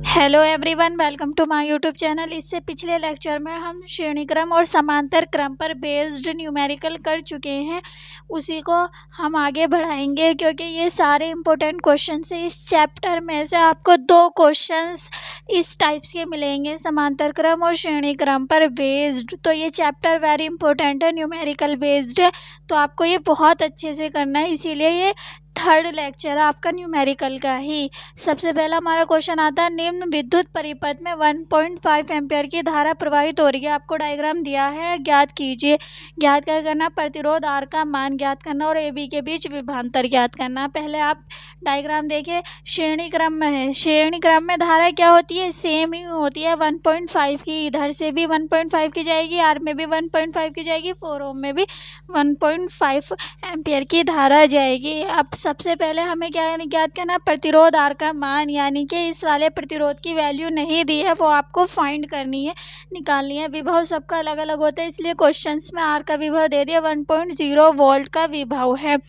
Hello everyone, welcome to my YouTube channel. इससे पिछले lecture में हम श्रेणी क्रम और समांतर क्रम पर बेस्ड न्यूमेरिकल कर चुके हैं। उसी को हम आगे बढ़ाएंगे क्योंकि ये सारे इम्पोर्टेंट क्वेश्चंस हैं। इस चैप्टर में से आपको 2 क्वेश्चंस इस टाइप्स के मिलेंगे, समांतर क्रम और श्रेणी क्रम पर बेस्ड। तो ये चैप्टर वेरी इंपॉर्टेंट है, न्यूमेरिकल बेस्ड है, तो आपको ये बहुत अच्छे से करना है। इसीलिए ये 3rd लेक्चर है आपका न्यूमेरिकल का ही। सबसे पहला हमारा क्वेश्चन आता है, निम्न विद्युत परिपथ में 1.5 एम्पियर की धारा प्रवाहित हो रही है। आपको डायग्राम दिया है, ज्ञात कीजिए। ज्ञात क्या करना, प्रतिरोध आर का मान ज्ञात करना और ए बी के बीच विभवांतर ज्ञात करना। पहले आप डायग्राम देखिए, श्रेणी क्रम में है। श्रेणी क्रम में धारा क्या होती है, सेम ही होती है 1.5 की। इधर से भी 1.5 की जाएगी, आर में भी 1.5 की जाएगी, 4 ओम में भी 1.5 एम्पियर की धारा जाएगी। अब सबसे पहले हमें क्या ज्ञात करना, प्रतिरोध आर का मान, यानी कि इस वाले प्रतिरोध की वैल्यू नहीं दी है, वो आपको फाइंड करनी है, निकालनी है। विभव सबका अलग अलग होता है, इसलिए क्वेश्चंस में आर का विभव दे दिया, 1.0 वोल्ट का विभव है।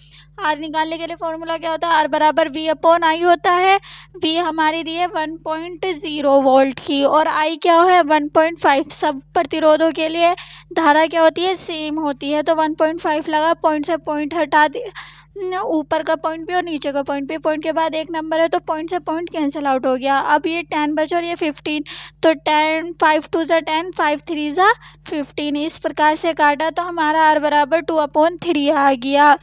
आर निकालने के लिए फॉर्मूला क्या होता है, आर बराबर वी अपॉन आई होता है। वी हमारी दी है 1.0 वोल्ट की और आई क्या है 1.5। सब प्रतिरोधों के लिए धारा क्या होती है, सेम होती है। तो 1.5 लगा, पॉइंट से पॉइंट हटा दे, ऊपर का पॉइंट भी और नीचे का पॉइंट भी। पॉइंट के बाद एक नंबर है तो पॉइंट से पॉइंट कैंसिल आउट हो गया। अब ये 10 बचा और ये 15, तो 10 5 2 ज़ा 10, 5 3 ज़ा 15। इस प्रकार से काटा तो हमारा आर बराबर 2/3 आ गया।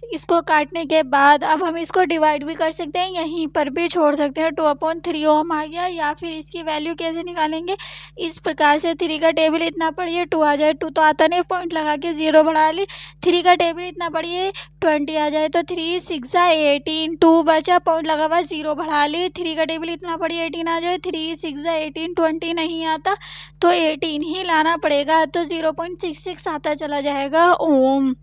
इसको काटने के बाद अब हम इसको डिवाइड भी कर सकते हैं, यहीं पर भी छोड़ सकते हैं। 2/3 ओम आ गया। या फिर इसकी वैल्यू कैसे निकालेंगे, इस प्रकार से 3 का टेबल इतना पढ़िए, 2 आ जाए, 2 तो आता नहीं, पॉइंट लगा के 0 बढ़ा ली। 3 का टेबल इतना पढ़िए, 20 आ जाए, तो 3 6 ज़ा 18, 2 बचा, पॉइंट लगा हुआ, 0 बढ़ा ली। 3 का टेबल इतना पढ़िए, 18 आ जाए, 3 6 ज़ा 18, 20 नहीं आता तो 18 ही लाना पड़ेगा, तो 0.66 आता चला जाएगा ओम।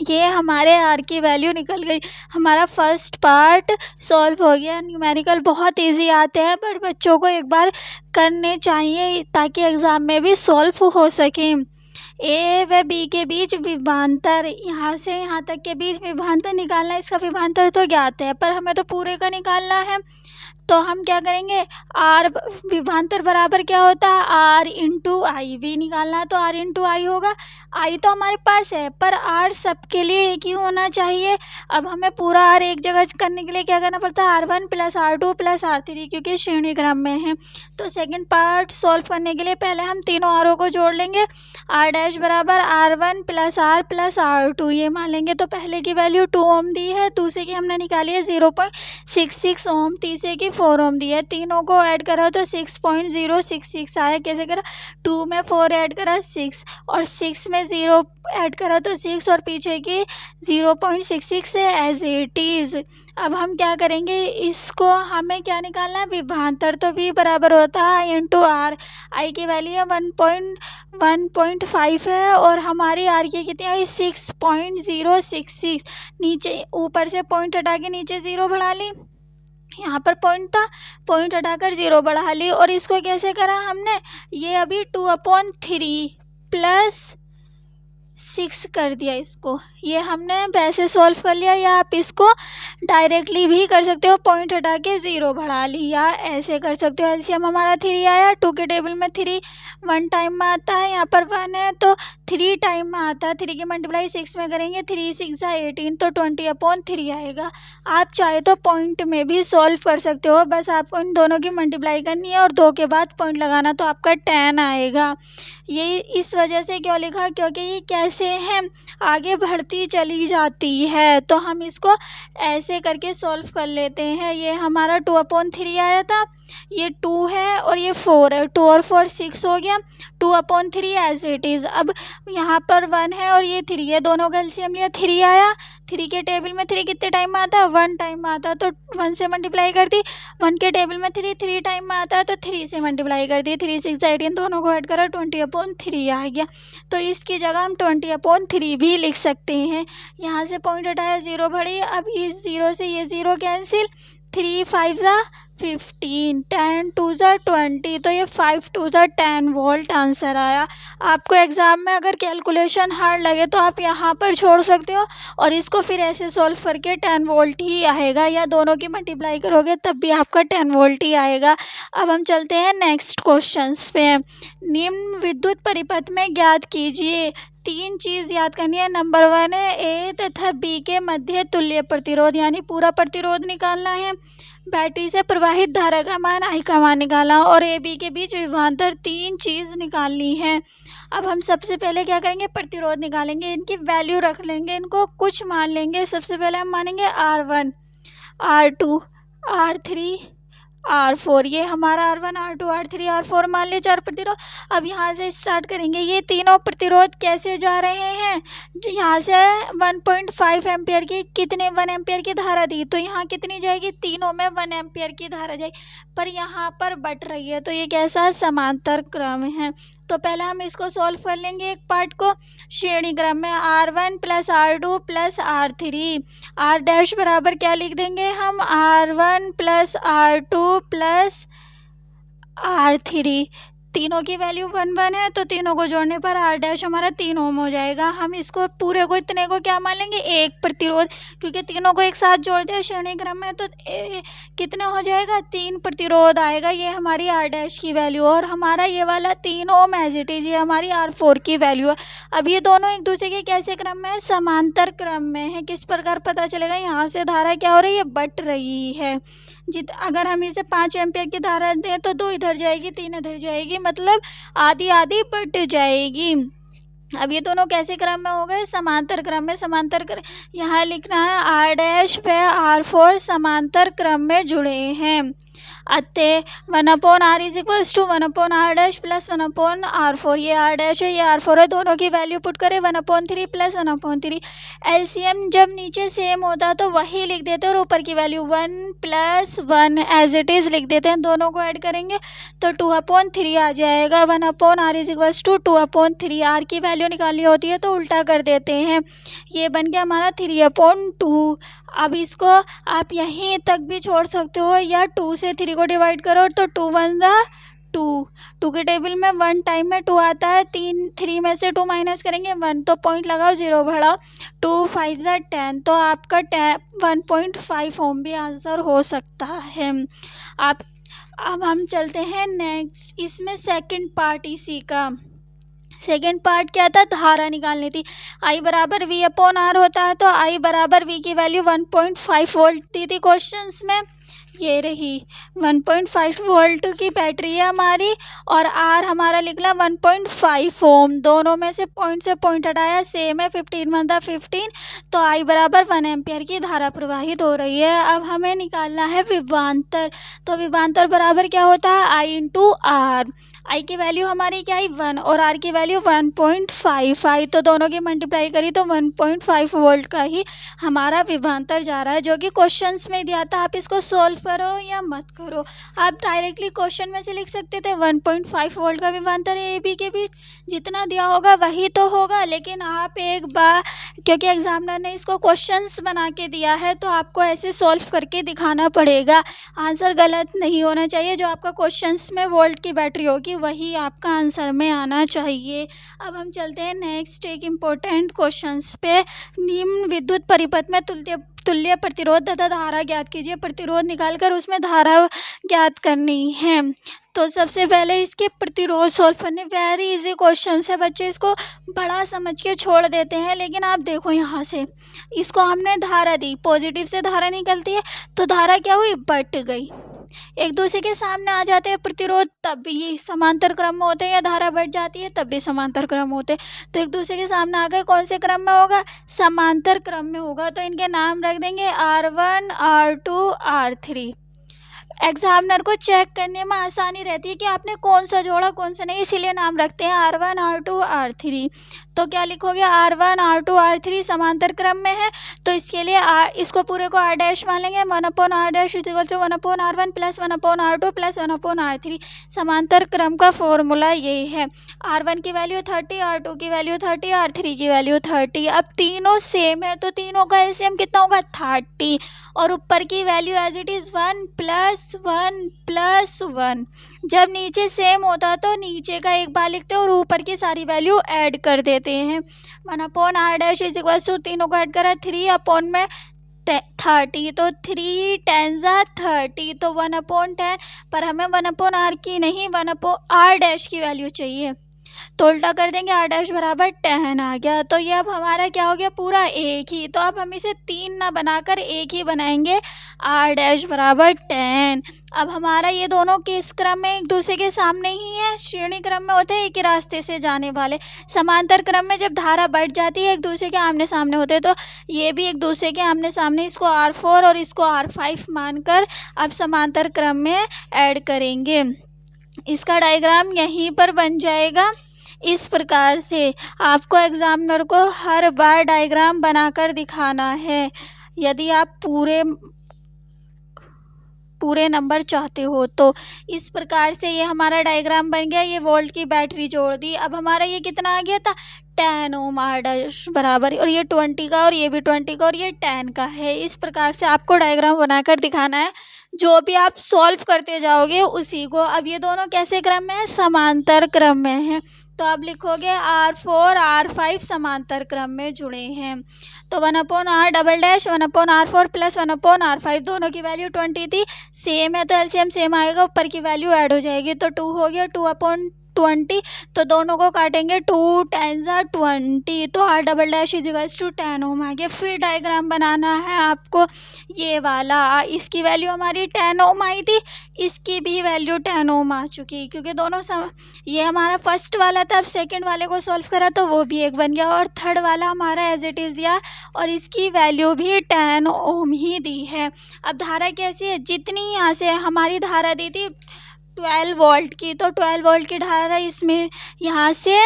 ये हमारे आर की वैल्यू निकल गई। हमारा फर्स्ट पार्ट सॉल्व हो गया। न्यूमेरिकल बहुत इजी आते हैं, बट बच्चों को एक बार करने चाहिए ताकि एग्ज़ाम में भी सॉल्व हो सके। ए व बी के बीच विभवांतर, यहाँ से यहाँ तक के बीच विभवांतर निकालना। इसका विभवांतर तो ज्ञात है, पर हमें तो पूरे का निकालना है। तो हम क्या करेंगे, आर विभवांतर बराबर क्या होता है, आर इंटू आई। वी निकालना है तो आर इंटू आई होगा। आई तो हमारे पास है, पर आर सबके लिए एक ही होना चाहिए। अब हमें पूरा आर एक जगह करने के लिए क्या करना पड़ता है, R1 + R2 + R3, क्योंकि श्रेणी क्रम में है। तो सेकंड पार्ट सॉल्व करने के लिए पहले हम तीनों आरों को जोड़ लेंगे। R डैश बराबर R1 + R + R2, ये मान लेंगे। तो पहले की वैल्यू 2 ओम दी है, दूसरे की हमने निकाली है 0.66 ओम, तीसरे की 4 ओम दी है। तीनों को ऐड करा तो 6.066 आया। कैसे करा, 2 में 4 ऐड करा 6 और 6 में 0 ऐड करा तो 6 और पीछे की 0.66 है एज इट इज़। अब हम क्या करेंगे, इसको हमें क्या निकालना है, विभवांतर। तो V बराबर होता है I इंटू आर। आई की वैल्यू है 1.5 है और हमारी आर की कितनी आई 6.066। नीचे ऊपर से पॉइंट हटा के नीचे 0 बढ़ा ली, यहाँ पर पॉइंट था, पॉइंट हटाकर 0 बढ़ा ली। और इसको कैसे करा हमने, ये अभी 2/3 + 6 कर दिया इसको। ये हमने वैसे सॉल्व कर लिया, या आप इसको डायरेक्टली भी कर सकते हो, पॉइंट हटा के 0 बढ़ा ली, या ऐसे कर सकते हो। एलसीएम हमारा 3 आया। 2 के टेबल में 3 1 टाइम में आता है, यहाँ पर 1 है तो 3 टाइम में आता है। 3 की मल्टीप्लाई 6 में करेंगे, 3 6 ज़ा 18, तो 20/3 आएगा। आप चाहे तो पॉइंट में भी सॉल्व कर सकते हो, बस आपको इन दोनों की मल्टीप्लाई करनी है और 2 के बाद पॉइंट लगाना, तो आपका 10 आएगा। ये इस वजह से क्यों लिखा, क्योंकि ये कैसे है, आगे बढ़ती चली जाती है। तो हम इसको ऐसे करके सॉल्व कर लेते हैं। ये हमारा 2/3 आया था, ये 2 है और ये 4 है, 2 और 4 6 हो गया, 2/3 एज इट इज़। अब यहाँ पर 1 है और ये 3 है, दोनों का एलसीएम लिया, 3 आया। 3 के टेबल में 3 कितने टाइम में आता है, 1 टाइम में आता है, तो 1 से मल्टीप्लाई कर दी। 1 के टेबल में 3 टाइम में आता है, तो 3 से मल्टीप्लाई कर दी। 3 6 ज़ा 18, दोनों को ऐड करा, 20/3 आ गया। तो इसकी जगह हम 20/3 भी लिख सकते हैं। यहाँ से पॉइंट हटाया, 0 बढ़ी, अब इस 0 से ये 0 कैंसिल, 3 5 ज़ा 15, 10 2 ज़ा 20, तो ये 5 2 ज़ा 10 वोल्ट आंसर आया। आपको एग्ज़ाम में अगर कैलकुलेशन हार्ड लगे तो आप यहाँ पर छोड़ सकते हो और इसको फिर ऐसे सॉल्व करके 10 वोल्ट ही आएगा, या दोनों की मल्टीप्लाई करोगे तब भी आपका 10 वोल्ट ही आएगा। अब हम चलते हैं नेक्स्ट क्वेश्चंस पे। निम्न विद्युत परिपथ में ज्ञात कीजिए। 3 चीज़ याद करनी है। नंबर 1 है ए तथा बी के मध्य तुल्य प्रतिरोध, यानी पूरा प्रतिरोध निकालना है। बैटरी से प्रवाहित धारा का मान, आई का मान निकालना, और ए बी के बीच विभवांतर। 3 चीज़ निकालनी है। अब हम सबसे पहले क्या करेंगे, प्रतिरोध निकालेंगे। इनकी वैल्यू रख लेंगे, इनको कुछ मान लेंगे। सबसे पहले हम मानेंगे R1, R2, R3, R4। ये हमारा R1, R2, R3, R4 मान लिया 4 प्रतिरोध। अब यहाँ से स्टार्ट करेंगे। ये तीनों प्रतिरोध कैसे जा रहे हैं, यहाँ से 1.5 एम्पियर की, कितने 1 एम्पियर की धारा दी, तो यहाँ कितनी जाएगी, तीनों में 1 एम्पियर की धारा जाएगी, पर यहाँ पर बट रही है, तो ये कैसा समांतर क्रम है। तो पहले हम इसको सॉल्व कर लेंगे एक पार्ट को। श्रेणी क्रम में R1 plus R2 plus R3, R dash बराबर क्या लिख देंगे हम, R1 plus R2 plus R3। तीनों की वैल्यू 1 1 है, तो तीनों को जोड़ने पर R डैश हमारा 3 ओम हो जाएगा। हम इसको पूरे को, इतने को क्या मान लेंगे, एक प्रतिरोध, क्योंकि तीनों को एक साथ जोड़ दिया श्रेणी क्रम में, तो कितना हो जाएगा, 3 प्रतिरोध आएगा। ये हमारी R डैश की वैल्यू, और हमारा ये वाला 3 ओम एज इट इज, ये हमारी R4 की वैल्यू है। अब ये दोनों एक दूसरे के कैसे क्रम में है, समांतर क्रम में है। किस प्रकार पता चलेगा, यहाँ से धारा क्या हो रही है, बट रही है। अगर हम इसे 5 एम्पियर की धारा दें तो 2 इधर जाएगी, 3 इधर जाएगी, मतलब आधी आधी बट जाएगी। अब ये दोनों कैसे क्रम में हो गए, समांतर क्रम में। समांतर क्रम यहाँ लिखना है, R डैश व R4 समांतर क्रम में जुड़े हैं। अतः 1/R is equals to 1/R dash plus 1/R4। ये R डैश है, ये R4 है, दोनों की वैल्यू पुट करें 1/3 प्लस 1/3। एलसीएम जब नीचे सेम होता है तो वही लिख देते हैं, और ऊपर की value 1 plus 1 as it is लिख देते हैं। दोनों को ऐड करेंगे तो 2/3 आ जाएगा। 1/R is equals to 2/3। R की वैल्यू निकालनी होती है तो उल्टा कर देते हैं। ये बन गया हमारा 3/2। अब इसको आप यहीं तक भी छोड़ सकते हो, या 2 से 3 को डिवाइड करो तो 2 1 ज़ा 2। 2 के टेबल में 1 टाइम में 2 आता है, 3 में से 2 माइनस करेंगे 1, तो पॉइंट लगाओ, 0 बढ़ाओ, 2 5 ज़ा 10, तो आपका 1.5 ओम भी आंसर हो सकता है। अब हम चलते हैं नेक्स्ट। इसमें सेकंड पार्ट इसी का, सेकेंड पार्ट क्या था, धारा निकालनी थी। I बराबर V/R होता है, तो I बराबर V की वैल्यू 1.5 वोल्ट दी थी क्वेश्चंस में, ये रही 1.5 वोल्ट की बैटरी है हमारी, और R हमारा निकला 1.5 ओम। दोनों में से पॉइंट हटाया, सेम है, 15 1 ज़ा 15, तो I बराबर 1 एम्पियर की धारा प्रवाहित हो रही है। अब हमें निकालना है विभवांतर। तो विभवांतर बराबर क्या होता है, I इंटू R। I की वैल्यू हमारी क्या है, 1, और R की वैल्यू 1.5 तो दोनों की मल्टीप्लाई करी तो 1.5 वोल्ट का ही हमारा विभवांतर जा रहा है, जो कि क्वेश्चंस में दिया था। आप इसको सॉल्व करो या मत करो, आप डायरेक्टली क्वेश्चन में से लिख सकते थे 1.5 वोल्ट का विभवांतर है ए बी के बीच, जितना दिया होगा वही तो होगा। लेकिन आप एक बार, क्योंकि एग्जामिनर ने इसको क्वेश्चंस बना के दिया है, तो आपको ऐसे सॉल्व करके दिखाना पड़ेगा। आंसर गलत नहीं होना चाहिए, जो आपका क्वेश्चंस में वोल्ट की बैटरी होगी वही आपका आंसर में आना चाहिए। अब हम चलते हैं नेक्स्ट एक इम्पोर्टेंट क्वेश्चंस पे। निम्न विद्युत परिपथ में तुल्य प्रतिरोध तथा धारा ज्ञात कीजिए। प्रतिरोध निकालकर उसमें धारा ज्ञात करनी है। तो सबसे पहले इसके प्रतिरोध सॉल्व करने, वेरी इजी क्वेश्चन है बच्चे, इसको बड़ा समझ के छोड़ देते हैं। लेकिन आप देखो यहाँ से, इसको हमने धारा दी, पॉजिटिव से धारा निकलती है, तो धारा क्या हुई, बट गई। एक दूसरे के सामने आ जाते हैं प्रतिरोध, तब भी ये समांतर क्रम में होते हैं, या धारा बढ़ जाती है तब भी समांतर क्रम होते हैं। तो एक दूसरे के सामने आ गए, कौन से क्रम में होगा, समांतर क्रम में होगा, तो इनके नाम रख देंगे R1 R2 R3। एग्जामिनर को चेक करने में आसानी रहती है कि आपने कौन सा जोड़ा कौन सा नहीं, इसीलिए नाम रखते हैं R1 R2 R3। तो क्या लिखोगे, R1 R2 R3 समांतर क्रम में है, तो इसके लिए इसको पूरे को R डैश मान लेंगे। 1/R dash is equal to 1/R1 plus 1/R2 plus 1/R3। समांतर क्रम का फॉर्मूला यही है। R1 की वैल्यू 30, R2 की वैल्यू 30, R3 की वैल्यू 30। अब तीनों सेम है तो तीनों का एलसीएम कितना होगा, 30। और ऊपर की वैल्यू एज इट इज़ 1 + 1 + 1। जब नीचे सेम होता तो नीचे का एक बार लिखते हैं और ऊपर की सारी वैल्यू ऐड कर देते हैं। 1/R dash is equal to, तीनों को ऐड करा 3 में 30, तो 3 10 30, तो 1/10। पर हमें 1/R की नहीं 1/R डैश की वैल्यू चाहिए, तो उल्टा कर देंगे, R डैश बराबर 10 आ गया। तो ये अब हमारा क्या हो गया, पूरा एक ही। तो अब हम इसे 3 ना बनाकर एक ही बनाएंगे, R डैश बराबर 10। अब हमारा ये दोनों किस क्रम में एक दूसरे के सामने ही है, श्रेणी क्रम में होते हैं एक ही रास्ते से जाने वाले। समांतर क्रम में जब धारा बढ़ जाती है एक दूसरे के आमने सामने होते हैं, तो ये भी एक दूसरे के आमने सामने, इसको R4 और इसको R5 मानकर अब समांतर क्रम में ऐड करेंगे। इसका डायग्राम यहीं पर बन जाएगा। इस प्रकार से आपको एग्जामिनर को हर बार डायग्राम बनाकर दिखाना है यदि आप पूरे नंबर चाहते हो तो। इस प्रकार से ये हमारा डायग्राम बन गया। ये वोल्ट की बैटरी जोड़ दी। अब हमारा ये कितना आ गया था, 10 ओम R डैश बराबर, और ये 20 का और ये भी 20 का और ये 10 का है। इस प्रकार से आपको डायग्राम बनाकर दिखाना है। जो भी आप सॉल्व करते जाओगे उसी को। अब ये दोनों कैसे क्रम में है, समांतर क्रम में है, तो आप लिखोगे R4 R5 समांतर क्रम में जुड़े हैं। तो 1/R double dash 1/R4 plus 1/R5, दोनों की वैल्यू 20 थी, सेम है तो एलसीएम सेम आएगा, ऊपर की वैल्यू ऐड हो जाएगी, तो 2 हो गया 2/20। तो दोनों को काटेंगे, 2 10 20, तो R double dash is equals to 10 ohm आ गया। फिर डायग्राम बनाना है आपको ये वाला। इसकी वैल्यू हमारी 10 ओम आई थी, इसकी भी वैल्यू 10 ओम आ चुकी, क्योंकि दोनों ये हमारा फर्स्ट वाला था। अब सेकंड वाले को सॉल्व करा तो वो भी एक बन गया, और थर्ड वाला हमारा एज इट इज़ दिया और इसकी वैल्यू भी 10 ओम ही दी है। अब धारा कैसी है, जितनी यहाँ से हमारी धारा दी थी 12 वोल्ट की, तो 12 वोल्ट की धारा इसमें यहाँ से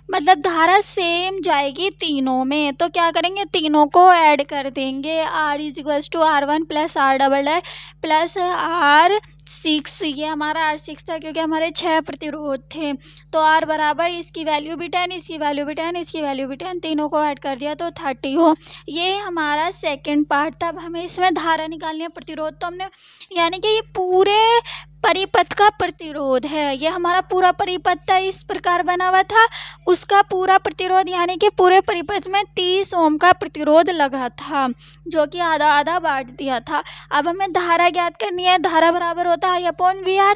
मतलब धारा सेम जाएगी तीनों में, तो क्या करेंगे, तीनों को ऐड कर देंगे। R is equals to R1 plus R double dash plus R6, ये हमारा R6 था क्योंकि हमारे 6 प्रतिरोध थे। तो R बराबर, इसकी वैल्यू भी 10, इसकी वैल्यू भी 10, इसकी वैल्यू भी 10, तीनों को ऐड कर दिया तो 30 हो। ये हमारा सेकंड पार्ट था। अब हमें इसमें धारा निकालनी है, प्रतिरोध तो हमने, यानी कि ये पूरे परिपथ का प्रतिरोध है। ये हमारा पूरा परिपथ था, इस प्रकार बना हुआ था। उसका पूरा प्रतिरोध यानी कि पूरे परिपथ में 30 ओम का प्रतिरोध लगा था, जो कि आधा आधा बांट दिया था। अब हमें धारा ज्ञात करनी है। धारा बराबर होता है I/VR।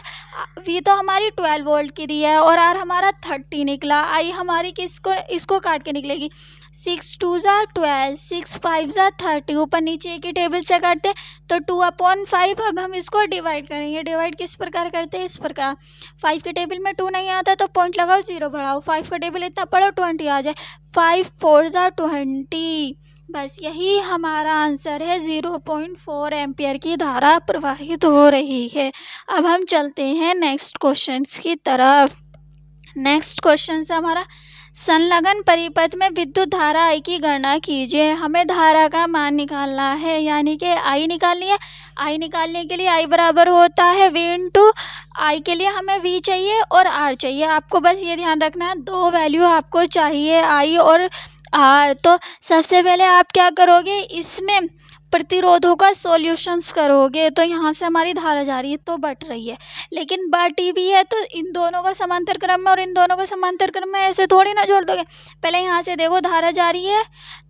V तो हमारी 12 वोल्ट की दी है और R हमारा 30 निकला। I हमारी इसको काट के निकलेगी, 6 2 12, 6 5 30, ऊपर नीचे एक ही टेबल से काटते तो 2/5। अब हम इसको डिवाइड करेंगे। डिवाइड किस प्रकार करते हैं, इस प्रकार। 5 के टेबल में 2 नहीं आता तो पॉइंट लगाओ, 0 बढ़ाओ, 5 का टेबल इतना पढ़ो 20 आ जाए, 5 4 20। बस यही हमारा आंसर है। 0.4 एम्पियर की धारा प्रवाहित हो रही है। अब हम चलते हैं नेक्स्ट क्वेश्चन की तरफ। नेक्स्ट क्वेश्चन से हमारा, संलग्न परिपथ में विद्युत धारा I की गणना कीजिए। हमें धारा का मान निकालना है, यानी कि I निकालनी है। I निकालने के लिए I बराबर होता है V इंटू, I के लिए हमें V चाहिए और R चाहिए। आपको बस ये ध्यान रखना है, दो वैल्यू आपको चाहिए, I और R। तो सबसे पहले आप क्या करोगे, इसमें प्रतिरोधों का सॉल्यूशंस करोगे। तो यहाँ से हमारी धारा जा रही है तो बट रही है, लेकिन बटी भी है तो इन दोनों का समांतर क्रम में और इन दोनों का समांतर क्रम में ऐसे थोड़ी ना जोड़ दोगे। पहले यहाँ से देखो धारा जा रही है,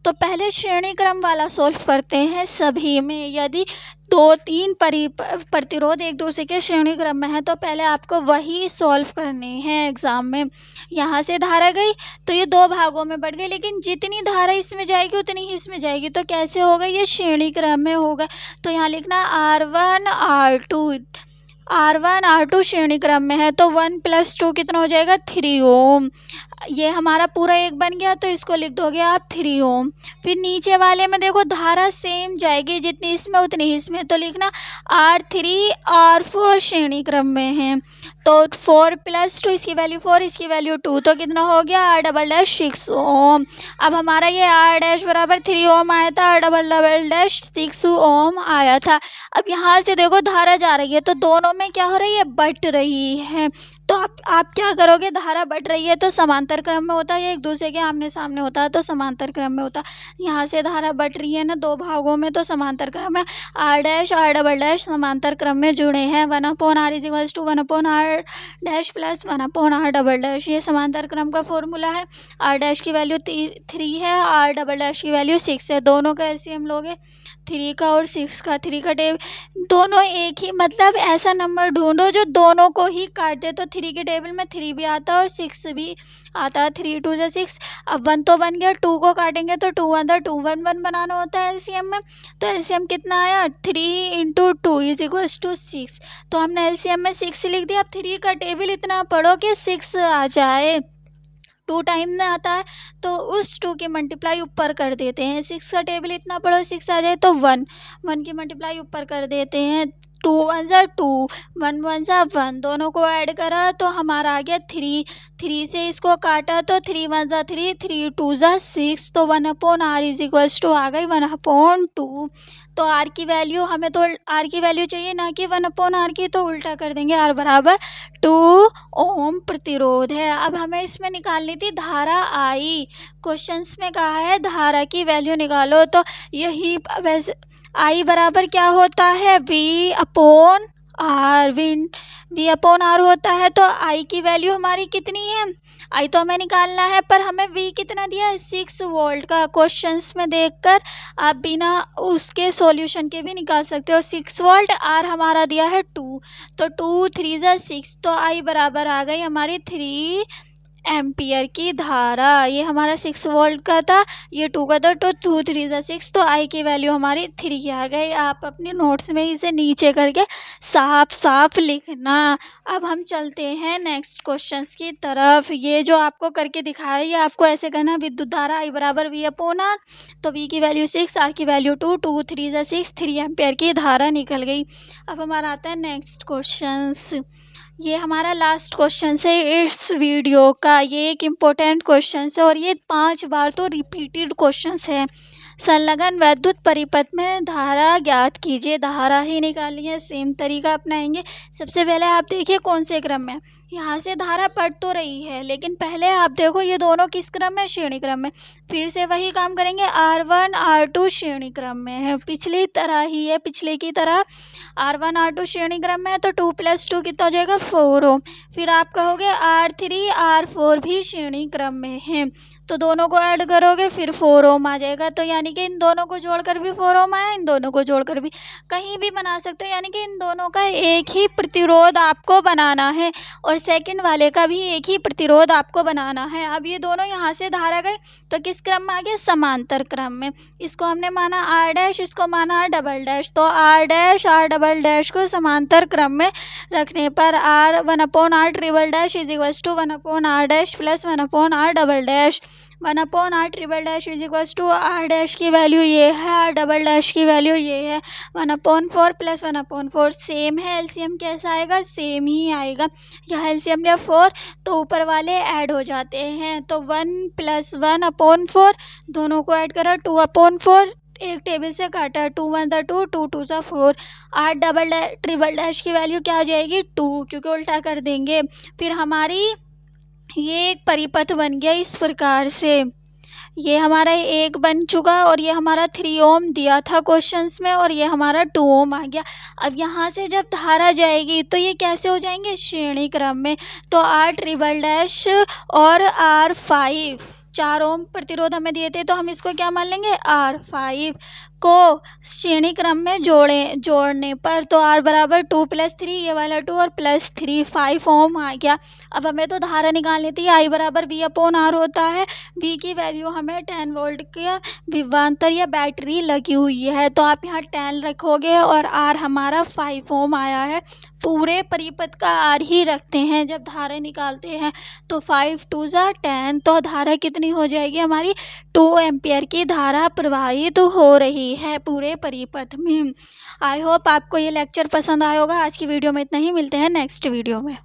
तो पहले श्रेणी क्रम वाला सॉल्व करते हैं सभी में। यदि 2-3 प्रतिरोध एक दूसरे के श्रेणी क्रम में है तो पहले आपको वही सॉल्व करने हैं एग्जाम में। यहाँ से धारा गई तो ये दो भागों में बढ़ गई, लेकिन जितनी धारा इसमें जाएगी उतनी ही इसमें जाएगी, तो कैसे होगा, ये श्रेणी क्रम में होगा। तो यहाँ लिखना R1 R2, R1 R2 श्रेणी क्रम में है तो 1 + 2 कितना हो जाएगा 3 ओम। ये हमारा पूरा एक बन गया तो इसको लिख दोगे आप 3 ओम। फिर नीचे वाले में देखो धारा सेम जाएगी, जितनी इसमें उतनी ही इसमें, तो लिखना R3 R4 श्रेणी क्रम में है तो 4 + 2 इसकी वैल्यू 4 इसकी वैल्यू 2 तो कितना हो गया R" 6 ओम। अब हमारा ये R' बराबर 3 ओम आया था, R" 6 ओम आया था। अब यहाँ से देखो धारा जा रही है तो दोनों में क्या हो रही है, बट रही है। तो आप क्या करोगे, धारा बढ़ रही है तो समांतर क्रम में होता है, या एक दूसरे के आमने सामने होता है तो समांतर क्रम में होता है। यहाँ से धारा बढ़ रही है ना दो भागों में तो समांतर क्रम में R' समांतर क्रम में जुड़े हैं। 1/r = 1/r' + 1/r'। ये समांतर क्रम का फॉर्मूला है। R' की वैल्यू 3 है, R" की वैल्यू 6 है। दोनों का एलसीएम लोगे 3 का और 6 का, 3 का दोनों एक ही, मतलब ऐसा नंबर ढूंढो जो दोनों को ही काट दे। तो 3 के टेबल में 3 भी आता है और 6 भी आता है। 3 2 = 6। अब 1 तो बन गया, 2 को काटेंगे तो 2 1 2 1 1 बनाना होता है एलसीएम में। तो एलसीएम कितना आया 3 × 2 = 6। तो हमने एलसीएम में 6 लिख दिया। अब 3 का टेबल इतना पढ़ो कि 6 आ जाए। 2 टाइम में आता है तो उस 2 की मल्टीप्लाई ऊपर कर देते हैं। 6 का टेबल इतना पढ़ो 6 आ जाए तो 1 की मल्टीप्लाई ऊपर कर देते हैं। 2 1 = 2, 1 1 = 1, दोनों को ऐड करा तो हमारा आ गया 3। 3 से इसको काटा तो 3 1 = 3, 3 2 = 6, तो 1/r = आ गई 1/2। तो r की वैल्यू, हमें तो r की वैल्यू चाहिए ना कि 1/r की, तो उल्टा कर देंगे। r बराबर 2 ओम प्रतिरोध है। अब हमें इसमें निकालनी थी धारा I। क्वेश्चंस में कहा है धारा की वैल्यू निकालो, तो यही वैसे I बराबर क्या होता है, V/R। V/R होता है तो I की वैल्यू हमारी कितनी है, I तो हमें निकालना है, पर हमें V कितना दिया है 6 वोल्ट का। क्वेश्चंस में देखकर आप बिना उसके सॉल्यूशन के भी निकाल सकते हो। 6 वोल्ट, R हमारा दिया है 2, तो 2 3 = 6, तो I बराबर आ गई हमारी 3 एम्पियर की धारा। ये हमारा 6 वोल्ट का था, ये 2 का था, तो 2 3 = 6, तो I की वैल्यू हमारी 3 आ गई। आप अपने नोट्स में इसे नीचे करके साफ साफ लिखना। अब हम चलते हैं नेक्स्ट क्वेश्चंस की तरफ। ये जो आपको करके दिखाया ये आपको ऐसे करना, विद्युत धारा I बराबर V/R, तो V की वैल्यू 6, R की वैल्यू 2, 2 3 = 6, 3 एम्पियर की धारा निकल गई। अब हमारा आता है नेक्स्ट क्वेश्चंस। ये हमारा लास्ट क्वेश्चन है इस वीडियो का। ये एक इम्पोर्टेंट क्वेश्चन है और ये 5 बार तो रिपीटेड क्वेश्चन है। संलग्न वैद्युत परिपथ में धारा ज्ञात कीजिए। धारा ही निकालनी है, सेम तरीका अपनाएंगे। सबसे पहले आप देखिए कौन से क्रम में, यहाँ से धारा पड़ तो रही है लेकिन पहले आप देखो ये दोनों किस क्रम में, श्रेणी क्रम में। फिर से वही काम करेंगे, R1 R2 श्रेणी क्रम में है, पिछली तरह ही है, पिछले की तरह R1 R2 श्रेणी क्रम में है तो 2 + 2 कितना हो जाएगा 4 ओम। फिर आप कहोगे R3 R4 भी श्रेणी क्रम में है, तो दोनों को ऐड करोगे फिर 4 ओम आ जाएगा। तो यानी कि इन दोनों को जोड़कर भी 4 ओम आया, इन दोनों को जोड़कर भी, कहीं भी बना सकते हो। यानी कि इन दोनों का एक ही प्रतिरोध आपको बनाना है और सेकंड वाले का भी एक ही प्रतिरोध आपको बनाना है। अब ये दोनों यहाँ से धारा गए तो किस क्रम में आ गए, समांतर क्रम में। इसको हमने माना R', इसको माना R"। तो R' को समांतर क्रम में रखने पर 1/R = 1/R' + 1/R'। 1/R' = R' की वैल्यू ये है, R" की वैल्यू ये है, 1/4 + 1/4 सेम है। एलसीएम कैसा आएगा, सेम ही आएगा। यहाँ एलसीएम लिया 4 तो ऊपर वाले ऐड हो जाते हैं, तो 1 + 1/4, दोनों को ऐड करा 2/4, एक टेबल से काटा, 2 1 = 2, 2 2 = 4। R" की वैल्यू क्या आ जाएगी 2, क्योंकि उल्टा कर देंगे। फिर हमारी ये एक परिपथ बन गया इस प्रकार से। ये हमारा एक बन चुका और ये हमारा 3 ओम दिया था क्वेश्चंस में और ये हमारा 2 ओम आ गया। अब यहाँ से जब धारा जाएगी तो ये कैसे हो जाएंगे, श्रेणी क्रम में। तो R" और R5 4 ओम प्रतिरोध हमें दिए थे तो हम इसको क्या मान लेंगे, R5। को श्रेणी क्रम में जोड़ने पर तो R बराबर 2 + 3, ये वाला 2 और +3 5 ओम आ गया। अब हमें तो धारा निकालनी थी, I बराबर V/R होता है। V की वैल्यू हमें 10 वोल्ट का विभवांतर या बैटरी लगी हुई है, तो आप यहाँ 10 रखोगे और R हमारा 5 ओम आया है। पूरे परिपथ का R ही रखते हैं जब धारा निकालते हैं, तो 5 × 2 = 10, तो धारा कितनी हो जाएगी हमारी 2 एम्पियर की धारा प्रवाहित हो रही है पूरे परिपथ में। आई होप आपको ये लेक्चर पसंद आया होगा। आज की वीडियो में इतना ही, मिलते हैं नेक्स्ट वीडियो में।